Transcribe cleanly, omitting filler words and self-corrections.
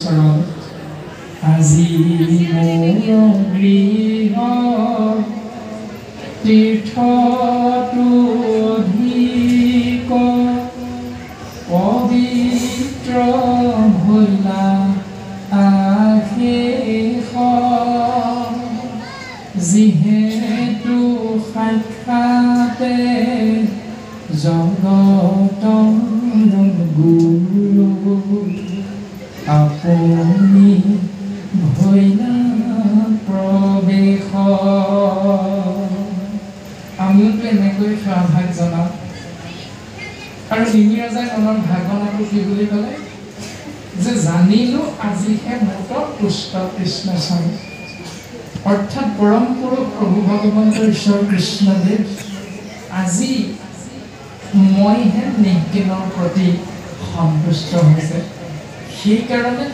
চৰণ আজি মোৰ গৃহ তীৰ্থটো অধিক পবিত্ৰ ভোলা আশেষ যিহেতু সাক্ষাতে জগতৰ গুৰু আপুনি ভৈলা প্ৰৱেশ আমিওতো এনেকৈ ভাগ জনাওঁ আৰু ইংৰাজে মনৰ ভাগনাটো কি বুলি ক'লে যে জানিলো আজিহে মত পুষ্ট কৃষ্ণ স্বামী অৰ্থাৎ পৰম পুৰুষ প্ৰভু ভগৱন্ত ঈশ্বৰ কৃষ্ণদেৱ আজি মইহে নিজ্ঞানৰ প্ৰতি সন্তুষ্ট হৈছে সেইকাৰণে